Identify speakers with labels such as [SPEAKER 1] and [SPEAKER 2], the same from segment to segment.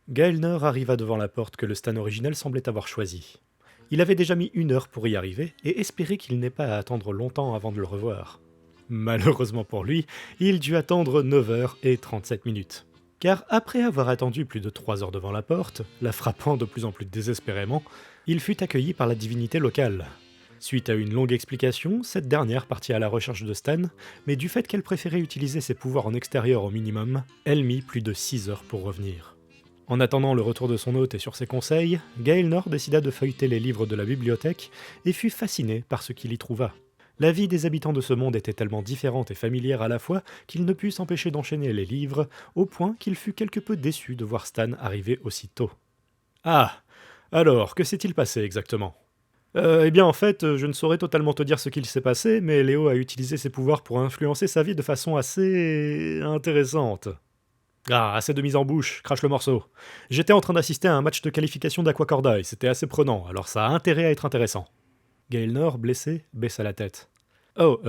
[SPEAKER 1] Gaelner arriva devant la porte que le Stan originel semblait avoir choisie. Il avait déjà mis 1 heure pour y arriver et espérait qu'il n'ait pas à attendre longtemps avant de le revoir. Malheureusement pour lui, il dut attendre 9h37. Car après avoir attendu plus de 3 heures devant la porte, la frappant de plus en plus désespérément, il fut accueilli par la divinité locale. Suite à une longue explication, cette dernière partit à la recherche de Stan, mais du fait qu'elle préférait utiliser ses pouvoirs en extérieur au minimum, elle mit plus de 6 heures pour revenir. En attendant le retour de son hôte et sur ses conseils, Gaelnor décida de feuilleter les livres de la bibliothèque et fut fasciné par ce qu'il y trouva. La vie des habitants de ce monde était tellement différente et familière à la fois qu'il ne put s'empêcher d'enchaîner les livres, au point qu'il fut quelque peu déçu de voir Stan arriver aussitôt. Ah, alors, que s'est-il passé exactement ? Eh bien en fait, je ne saurais totalement te dire ce qu'il s'est passé, mais Léo a utilisé ses pouvoirs pour influencer sa vie de façon assez intéressante. Ah, assez de mise en bouche, crache le morceau. J'étais en train d'assister à un match de qualification d'Aquacorda et c'était assez prenant, alors ça a intérêt à être intéressant. Gaelnor, blessé, baissa la tête. Oh,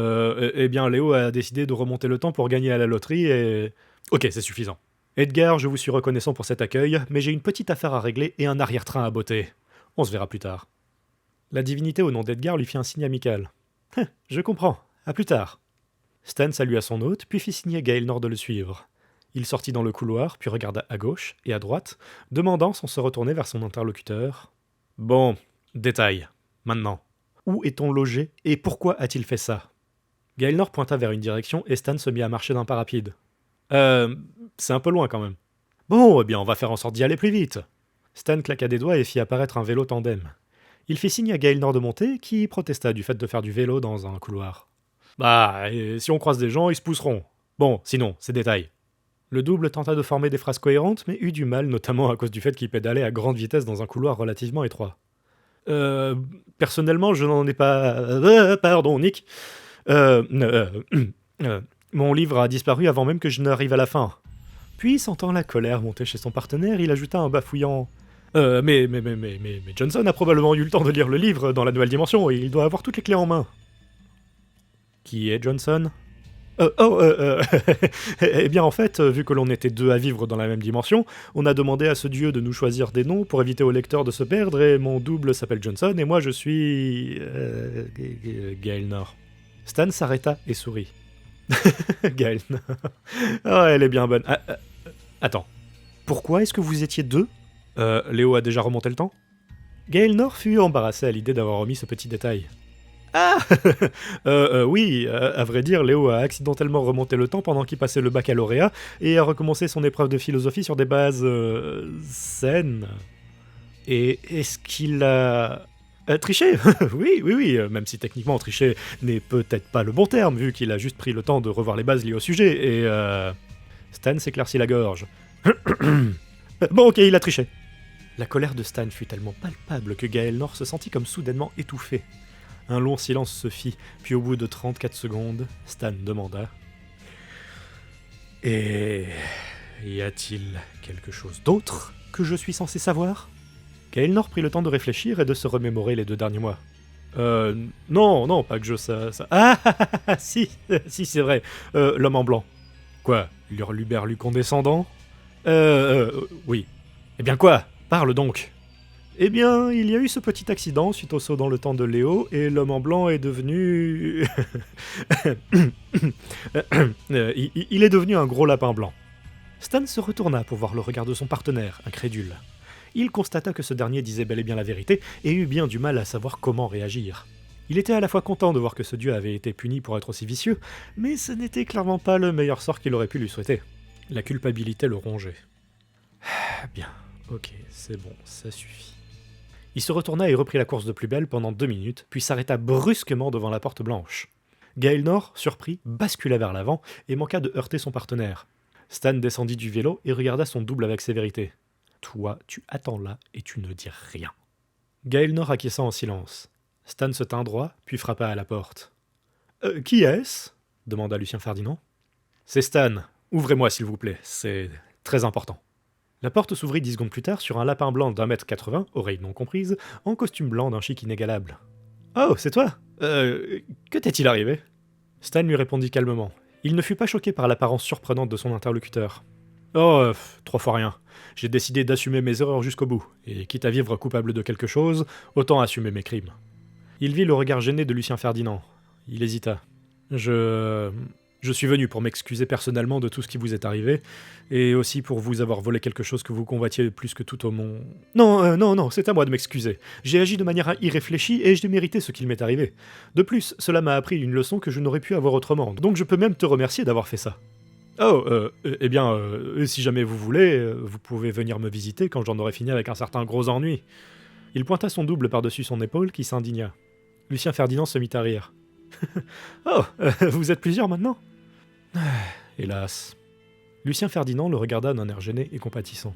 [SPEAKER 1] eh bien Léo a décidé de remonter le temps pour gagner à la loterie et... Ok, c'est suffisant. Edgar, je vous suis reconnaissant pour cet accueil, mais j'ai une petite affaire à régler et un arrière-train à botter. On se verra plus tard. La divinité au nom d'Edgar lui fit un signe amical. Je comprends, à plus tard. Stan salua son hôte, puis fit signer Gaelnor de le suivre. Il sortit dans le couloir, puis regarda à gauche et à droite, demandant sans se retourner vers son interlocuteur. Bon, détail, maintenant. Où est-on logé et pourquoi a-t-il fait ça ? Gaelnor pointa vers une direction et Stan se mit à marcher d'un pas rapide. C'est un peu loin quand même. Bon, eh bien on va faire en sorte d'y aller plus vite. Stan claqua des doigts et fit apparaître un vélo tandem. Il fit signe à Gaelnor de monter, qui protesta du fait de faire du vélo dans un couloir. Bah, et si on croise des gens, ils se pousseront. Bon, sinon, c'est détail. Le double tenta de former des phrases cohérentes, mais eut du mal, notamment à cause du fait qu'il pédalait à grande vitesse dans un couloir relativement étroit. Personnellement, je n'en ai pas... pardon, Nick. Mon livre a disparu avant même que je n'arrive à la fin. Puis, sentant la colère monter chez son partenaire, il ajouta en bafouillant... mais Johnson a probablement eu le temps de lire le livre dans la nouvelle dimension et il doit avoir toutes les clés en main. Qui est Johnson ? Eh bien en fait, vu que l'on était 2 à vivre dans la même dimension, on a demandé à ce dieu de nous choisir des noms pour éviter au lecteur de se perdre, et mon double s'appelle Johnson, et moi je suis... Gaelnor. Stan s'arrêta et sourit. Gaelnor. Ah, elle est bien bonne. Attends. Pourquoi est-ce que vous étiez 2 ? Léo a déjà remonté le temps ? Gaelnor fut embarrassé à l'idée d'avoir omis ce petit détail. Ah oui, à vrai dire, Léo a accidentellement remonté le temps pendant qu'il passait le baccalauréat et a recommencé son épreuve de philosophie sur des bases saines. Et est-ce qu'il a... triché Oui, même si techniquement tricher n'est peut-être pas le bon terme, vu qu'il a juste pris le temps de revoir les bases liées au sujet, et Stan s'éclaircit la gorge. Bon, ok, il a triché. La colère de Stan fut tellement palpable que Gaelnor se sentit comme soudainement étouffé. Un long silence se fit, puis au bout de 34 secondes, Stan demanda « Et y a-t-il quelque chose d'autre que je suis censé savoir ?» Gaelnor prit le temps de réfléchir et de se remémorer les 2 derniers mois. Non, pas que je ça... Si, c'est vrai, l'homme en blanc. Quoi, l'hurluberlu condescendant ? Oui. Eh bien quoi ? Parle donc !» Eh bien, il y a eu ce petit accident suite au saut dans le temps de Léo, et l'homme en blanc est devenu... il est devenu un gros lapin blanc. Stan se retourna pour voir le regard de son partenaire, incrédule. Il constata que ce dernier disait bel et bien la vérité, et eut bien du mal à savoir comment réagir. Il était à la fois content de voir que ce dieu avait été puni pour être aussi vicieux, mais ce n'était clairement pas le meilleur sort qu'il aurait pu lui souhaiter. La culpabilité le rongeait. Bien, ok, c'est bon, ça suffit. Il se retourna et reprit la course de plus belle pendant 2 minutes, puis s'arrêta brusquement devant la porte blanche. Gaelnor, surpris, bascula vers l'avant et manqua de heurter son partenaire. Stan descendit du vélo et regarda son double avec sévérité. « Toi, tu attends là et tu ne dis rien. » Gaelnor acquiesça en silence. Stan se tint droit, puis frappa à la porte. Qui est-ce » demanda Lucien Ferdinand. « C'est Stan. Ouvrez-moi s'il vous plaît, c'est très important. » La porte s'ouvrit 10 secondes plus tard sur un lapin blanc d'1,80 m, oreilles non comprises, en costume blanc d'un chic inégalable. « Oh, c'est toi ? Que t'est-il arrivé ?» Stan lui répondit calmement. Il ne fut pas choqué par l'apparence surprenante de son interlocuteur. Oh, 3 fois rien. J'ai décidé d'assumer mes erreurs jusqu'au bout, et quitte à vivre coupable de quelque chose, autant assumer mes crimes. Il vit le regard gêné de Lucien Ferdinand. Il hésita. Je... Je suis venu pour m'excuser personnellement de tout ce qui vous est arrivé, et aussi pour vous avoir volé quelque chose que vous convoitiez plus que tout au monde. Non, non, c'est à moi de m'excuser. J'ai agi de manière irréfléchie et j'ai mérité ce qu'il m'est arrivé. De plus, cela m'a appris une leçon que je n'aurais pu avoir autrement, donc je peux même te remercier d'avoir fait ça. Oh, eh bien, si jamais vous voulez, vous pouvez venir me visiter quand j'en aurai fini avec un certain gros ennui. Il pointa son double par-dessus son épaule qui s'indigna. Lucien Ferdinand se mit à rire. Oh, vous êtes plusieurs maintenant? Hélas. Lucien Ferdinand le regarda d'un air gêné et compatissant.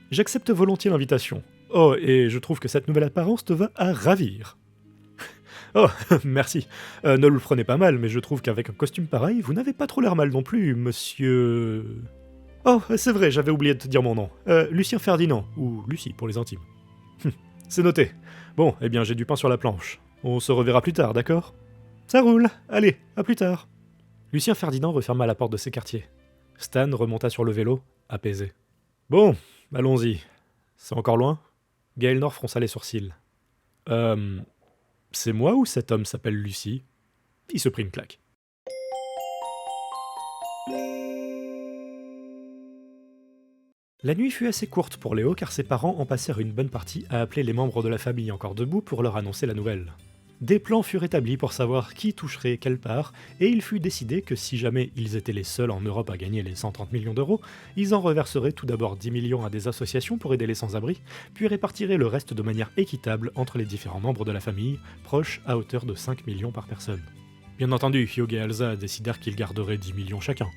[SPEAKER 1] J'accepte volontiers l'invitation. Oh, et je trouve que cette nouvelle apparence te va à ravir. Oh, merci. Ne le prenez pas mal, mais je trouve qu'avec un costume pareil, vous n'avez pas trop l'air mal non plus, monsieur... Oh, c'est vrai, j'avais oublié de te dire mon nom. Lucien Ferdinand, ou Lucie pour les intimes. C'est noté. Bon, eh bien j'ai du pain sur la planche. On se reverra plus tard, d'accord? Ça roule, allez, à plus tard. Lucien Ferdinand referma la porte de ses quartiers. Stan remonta sur le vélo, apaisé. Bon, allons-y. C'est encore loin? Gaëlnor fronça les sourcils. C'est moi ou cet homme s'appelle Lucie? Il se prit une claque. La nuit fut assez courte pour Léo car ses parents en passèrent une bonne partie à appeler les membres de la famille encore debout pour leur annoncer la nouvelle. Des plans furent établis pour savoir qui toucherait quelle part, et il fut décidé que si jamais ils étaient les seuls en Europe à gagner les 130 millions d'euros, ils en reverseraient tout d'abord 10 millions à des associations pour aider les sans-abri, puis répartiraient le reste de manière équitable entre les différents membres de la famille, proches à hauteur de 5 millions par personne. Bien entendu, Hugh et Elsa décidèrent qu'ils garderaient 10 millions chacun.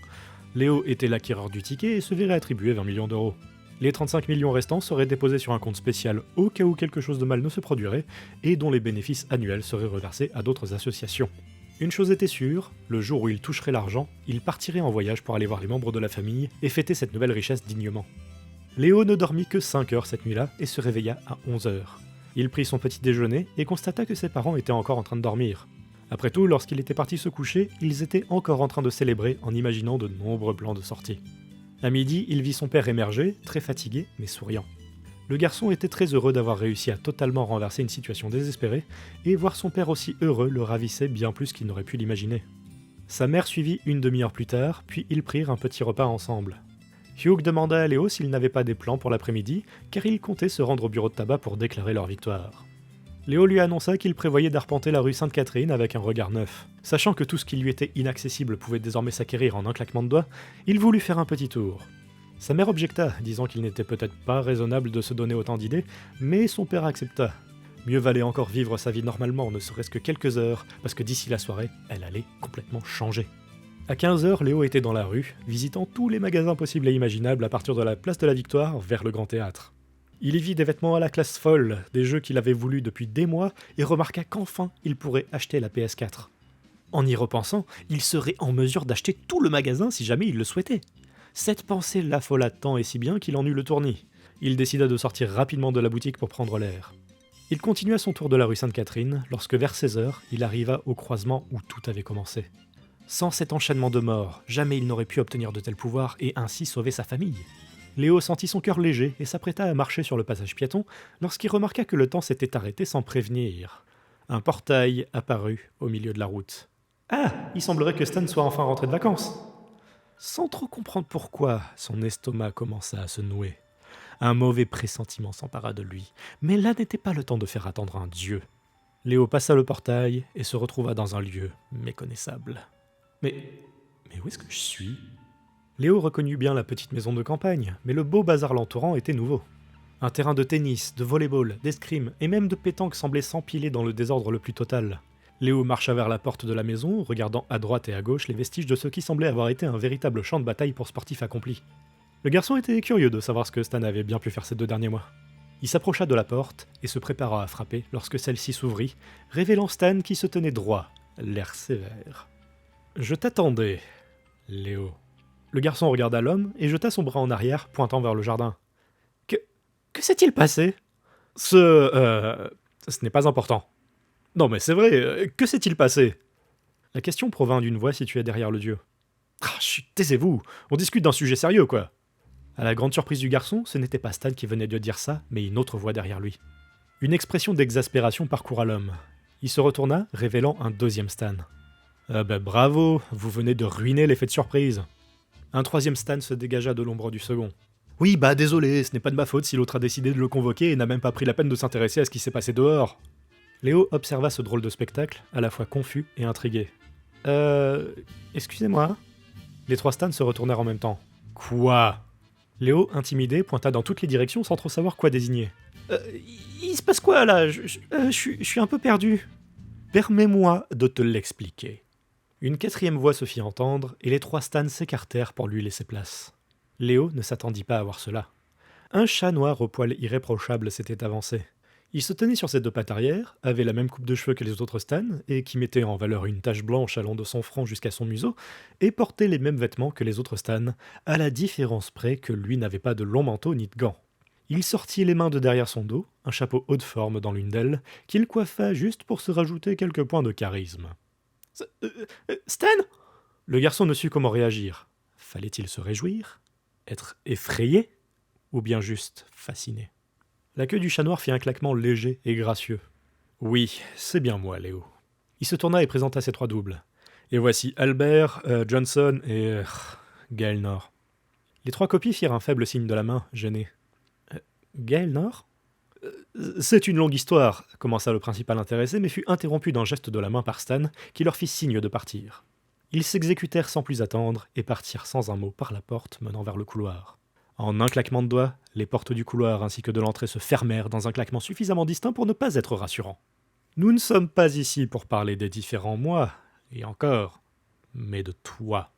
[SPEAKER 1] Léo était l'acquéreur du ticket et se verrait attribuer 20 millions d'euros. Les 35 millions restants seraient déposés sur un compte spécial au cas où quelque chose de mal ne se produirait, et dont les bénéfices annuels seraient reversés à d'autres associations. Une chose était sûre, le jour où il toucherait l'argent, il partirait en voyage pour aller voir les membres de la famille et fêter cette nouvelle richesse dignement. Léo ne dormit que 5 heures cette nuit-là et se réveilla à 11 heures. Il prit son petit déjeuner et constata que ses parents étaient encore en train de dormir. Après tout, lorsqu'il était parti se coucher, ils étaient encore en train de célébrer en imaginant de nombreux plans de sortie. À midi, il vit son père émerger, très fatigué, mais souriant. Le garçon était très heureux d'avoir réussi à totalement renverser une situation désespérée, et voir son père aussi heureux le ravissait bien plus qu'il n'aurait pu l'imaginer. Sa mère suivit une demi-heure plus tard, puis ils prirent un petit repas ensemble. Hugh demanda à Léo s'il n'avait pas des plans pour l'après-midi, car il comptait se rendre au bureau de tabac pour déclarer leur victoire. Léo lui annonça qu'il prévoyait d'arpenter la rue Sainte-Catherine avec un regard neuf. Sachant que tout ce qui lui était inaccessible pouvait désormais s'acquérir en un claquement de doigts, il voulut faire un petit tour. Sa mère objecta, disant qu'il n'était peut-être pas raisonnable de se donner autant d'idées, mais son père accepta. Mieux valait encore vivre sa vie normalement, ne serait-ce que quelques heures, parce que d'ici la soirée, elle allait complètement changer. À 15h, Léo était dans la rue, visitant tous les magasins possibles et imaginables à partir de la place de la Victoire vers le Grand Théâtre. Il y vit des vêtements à la classe folle, des jeux qu'il avait voulu depuis des mois, et remarqua qu'enfin il pourrait acheter la PS4. En y repensant, il serait en mesure d'acheter tout le magasin si jamais il le souhaitait. Cette pensée l'affola tant et si bien qu'il en eut le tournis. Il décida de sortir rapidement de la boutique pour prendre l'air. Il continua son tour de la rue Sainte-Catherine, lorsque vers 16h, il arriva au croisement où tout avait commencé. Sans cet enchaînement de morts, jamais il n'aurait pu obtenir de tels pouvoirs et ainsi sauver sa famille. Léo sentit son cœur léger et s'apprêta à marcher sur le passage piéton lorsqu'il remarqua que le temps s'était arrêté sans prévenir. Un portail apparut au milieu de la route. Ah, il semblerait que Stan soit enfin rentré de vacances. Sans trop comprendre pourquoi, son estomac commença à se nouer. Un mauvais pressentiment s'empara de lui, mais là n'était pas le temps de faire attendre un dieu. Léo passa le portail et se retrouva dans un lieu méconnaissable. Mais où est-ce que je suis ? Léo reconnut bien la petite maison de campagne, mais le beau bazar l'entourant était nouveau. Un terrain de tennis, de volley-ball, d'escrime et même de pétanque semblait s'empiler dans le désordre le plus total. Léo marcha vers la porte de la maison, regardant à droite et à gauche les vestiges de ce qui semblait avoir été un véritable champ de bataille pour sportifs accomplis. Le garçon était curieux de savoir ce que Stan avait bien pu faire ces 2 derniers mois. Il s'approcha de la porte et se prépara à frapper lorsque celle-ci s'ouvrit, révélant Stan qui se tenait droit, l'air sévère. « Je t'attendais, Léo. » Le garçon regarda l'homme et jeta son bras en arrière, pointant vers le jardin. Que s'est-il passé ? Ce n'est pas important. Non mais c'est vrai, que s'est-il passé ? La question provint d'une voix située derrière le dieu. Ah, chut, taisez-vous, on discute d'un sujet sérieux, quoi. À la grande surprise du garçon, ce n'était pas Stan qui venait de dire ça, mais une autre voix derrière lui. Une expression d'exaspération parcourut l'homme. Il se retourna, révélant un deuxième Stan. « Ah bah bravo, vous venez de ruiner l'effet de surprise !» Un troisième Stan se dégagea de l'ombre du second. « Oui, bah désolé, ce n'est pas de ma faute si l'autre a décidé de le convoquer et n'a même pas pris la peine de s'intéresser à ce qui s'est passé dehors. » Léo observa ce drôle de spectacle, à la fois confus et intrigué. Excusez-moi ?» Les trois Stans se retournèrent en même temps. « Quoi ?» Léo, intimidé, pointa dans toutes les directions sans trop savoir quoi désigner. Il se passe quoi là? Je suis un peu perdu. » « Permets-moi de te l'expliquer. » Une quatrième voix se fit entendre, et les trois Stans s'écartèrent pour lui laisser place. Léo ne s'attendit pas à voir cela. Un chat noir au poil irréprochable s'était avancé. Il se tenait sur ses deux pattes arrière, avait la même coupe de cheveux que les autres Stans, et qui mettait en valeur une tache blanche allant de son front jusqu'à son museau, et portait les mêmes vêtements que les autres Stans, à la différence près que lui n'avait pas de long manteau ni de gants. Il sortit les mains de derrière son dos, un chapeau haut de forme dans l'une d'elles, qu'il coiffa juste pour se rajouter quelques points de charisme. « Stan ?» Le garçon ne sut comment réagir. Fallait-il se réjouir? Être effrayé? Ou bien juste fasciné? La queue du chat noir fit un claquement léger et gracieux. « Oui, c'est bien moi, Léo. » Il se tourna et présenta ses trois doubles. « Et voici Albert, Johnson et... Gaelnor. » Les trois copies firent un faible signe de la main, gênés. Gaelnor ? C'est une longue histoire, commença le principal intéressé, mais fut interrompu d'un geste de la main par Stan, qui leur fit signe de partir. Ils s'exécutèrent sans plus attendre, et partirent sans un mot par la porte menant vers le couloir. En un claquement de doigts, les portes du couloir ainsi que de l'entrée se fermèrent dans un claquement suffisamment distinct pour ne pas être rassurant. Nous ne sommes pas ici pour parler des différents mois, et encore, mais de toi.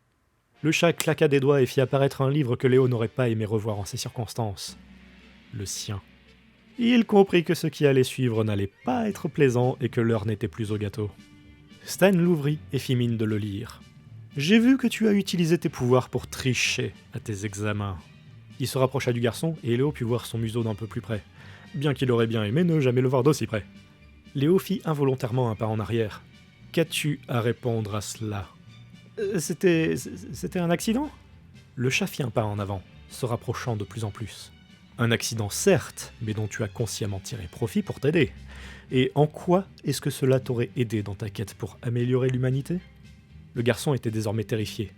[SPEAKER 1] Le chat claqua des doigts et fit apparaître un livre que Léo n'aurait pas aimé revoir en ces circonstances. Le sien. Il comprit que ce qui allait suivre n'allait pas être plaisant et que l'heure n'était plus au gâteau. Stan l'ouvrit et fit mine de le lire. « J'ai vu que tu as utilisé tes pouvoirs pour tricher à tes examens. » Il se rapprocha du garçon et Léo put voir son museau d'un peu plus près, bien qu'il aurait bien aimé ne jamais le voir d'aussi près. Léo fit involontairement un pas en arrière. « Qu'as-tu à répondre à cela ?»« C'était un accident ?» Le chat fit un pas en avant, se rapprochant de plus en plus. Un accident certes, mais dont tu as consciemment tiré profit pour t'aider. Et en quoi est-ce que cela t'aurait aidé dans ta quête pour améliorer l'humanité ? Le garçon était désormais terrifié.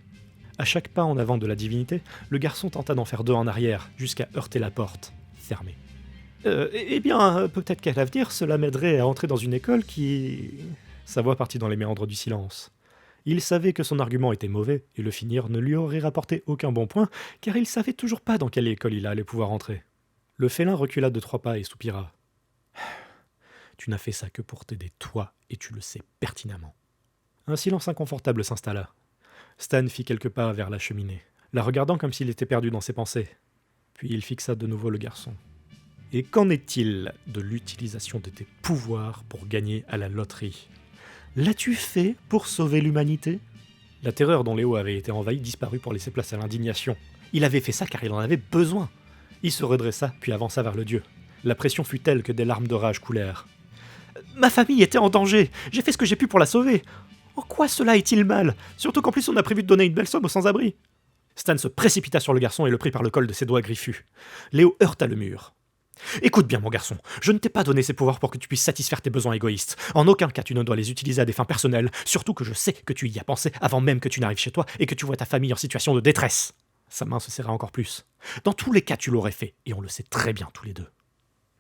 [SPEAKER 1] À chaque pas en avant de la divinité, le garçon tenta d'en faire deux en arrière, jusqu'à heurter la porte, fermée. Eh bien, peut-être qu'à l'avenir, cela m'aiderait à entrer dans une école qui... Sa voix partit dans les méandres du silence. Il savait que son argument était mauvais, et le finir ne lui aurait rapporté aucun bon point, car il savait toujours pas dans quelle école il allait pouvoir entrer. Le félin recula de 3 pas et soupira. « Tu n'as fait ça que pour t'aider toi, et tu le sais pertinemment. » Un silence inconfortable s'installa. Stan fit quelques pas vers la cheminée, la regardant comme s'il était perdu dans ses pensées. Puis il fixa de nouveau le garçon. « Et qu'en est-il de l'utilisation de tes pouvoirs pour gagner à la loterie ? L'as-tu fait pour sauver l'humanité ?» La terreur dont Léo avait été envahi disparut pour laisser place à l'indignation. Il avait fait ça car il en avait besoin. Il se redressa, puis avança vers le dieu. La pression fut telle que des larmes de rage coulèrent. « Ma famille était en danger. J'ai fait ce que j'ai pu pour la sauver. En quoi cela est-il mal? Surtout qu'en plus on a prévu de donner une belle somme aux sans-abri. » Stan se précipita sur le garçon et le prit par le col de ses doigts griffus. Léo heurta le mur. « Écoute bien mon garçon, je ne t'ai pas donné ces pouvoirs pour que tu puisses satisfaire tes besoins égoïstes. En aucun cas tu ne dois les utiliser à des fins personnelles, surtout que je sais que tu y as pensé avant même que tu n'arrives chez toi et que tu vois ta famille en situation de détresse. » Sa main se serra encore plus. « Dans tous les cas, tu l'aurais fait, et on le sait très bien tous les deux. »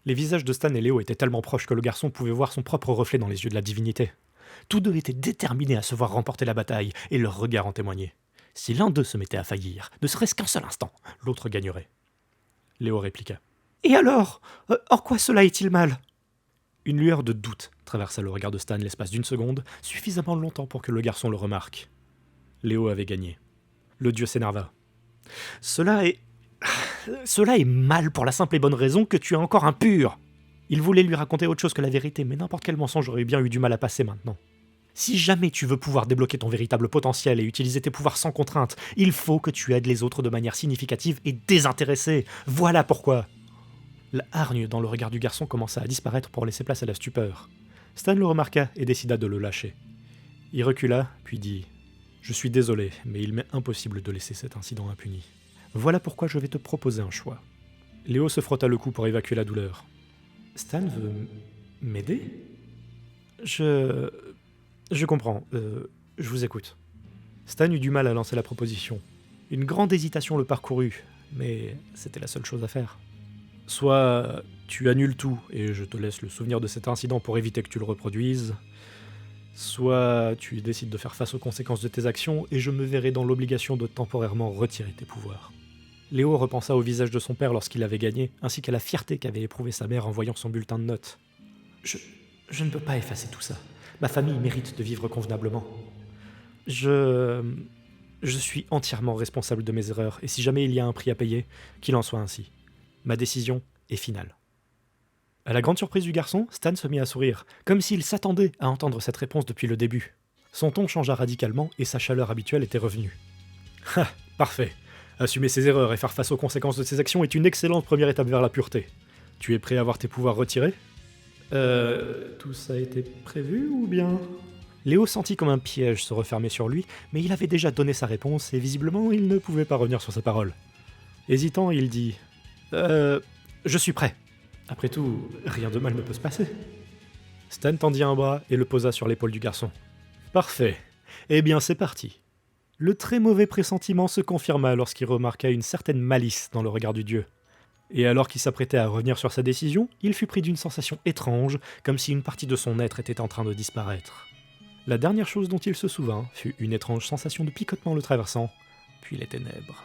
[SPEAKER 1] Les visages de Stan et Léo étaient tellement proches que le garçon pouvait voir son propre reflet dans les yeux de la divinité. Tous deux étaient déterminés à se voir remporter la bataille, et leur regard en témoignait. Si l'un d'eux se mettait à faillir, ne serait-ce qu'un seul instant, l'autre gagnerait. Léo répliqua. « Et alors, en quoi cela est-il mal ?» Une lueur de doute traversa le regard de Stan l'espace d'une seconde, suffisamment longtemps pour que le garçon le remarque. Léo avait gagné. Le dieu s'énerva. « Cela est mal pour la simple et bonne raison que tu es encore impur. » Il voulait lui raconter autre chose que la vérité, mais n'importe quel mensonge aurait bien eu du mal à passer maintenant. Si jamais tu veux pouvoir débloquer ton véritable potentiel et utiliser tes pouvoirs sans contrainte, il faut que tu aides les autres de manière significative et désintéressée. Voilà pourquoi. La hargne dans le regard du garçon commença à disparaître pour laisser place à la stupeur. Stan le remarqua et décida de le lâcher. Il recula, puis dit « Je suis désolé, mais il m'est impossible de laisser cet incident impuni. Voilà pourquoi je vais te proposer un choix. Léo se frotta le cou pour évacuer la douleur. Stan veut m'aider? Je comprends. Je vous écoute. Stan eut du mal à lancer la proposition. Une grande hésitation le parcourut, mais c'était la seule chose à faire. Soit tu annules tout et je te laisse le souvenir de cet incident pour éviter que tu le reproduises, soit tu décides de faire face aux conséquences de tes actions et je me verrai dans l'obligation de temporairement retirer tes pouvoirs. Léo repensa au visage de son père lorsqu'il avait gagné, ainsi qu'à la fierté qu'avait éprouvée sa mère en voyant son bulletin de notes. Je ne peux pas effacer tout ça. Ma famille mérite de vivre convenablement. Je suis entièrement responsable de mes erreurs, et si jamais il y a un prix à payer, qu'il en soit ainsi. Ma décision est finale. À la grande surprise du garçon, Stan se mit à sourire, comme s'il s'attendait à entendre cette réponse depuis le début. Son ton changea radicalement et sa chaleur habituelle était revenue. « Ah, parfait. Assumer ses erreurs et faire face aux conséquences de ses actions est une excellente première étape vers la pureté. Tu es prêt à voir tes pouvoirs retirés ? Tout ça a été prévu ou bien ? Léo sentit comme un piège se refermer sur lui, mais il avait déjà donné sa réponse et visiblement il ne pouvait pas revenir sur ses paroles. Hésitant, il dit « je suis prêt. Après tout, rien de mal ne peut se passer. » Stan tendit un bras et le posa sur l'épaule du garçon. « Parfait. Eh bien, c'est parti. » Le très mauvais pressentiment se confirma lorsqu'il remarqua une certaine malice dans le regard du dieu. Et alors qu'il s'apprêtait à revenir sur sa décision, il fut pris d'une sensation étrange, comme si une partie de son être était en train de disparaître. La dernière chose dont il se souvint fut une étrange sensation de picotement le traversant, puis les ténèbres.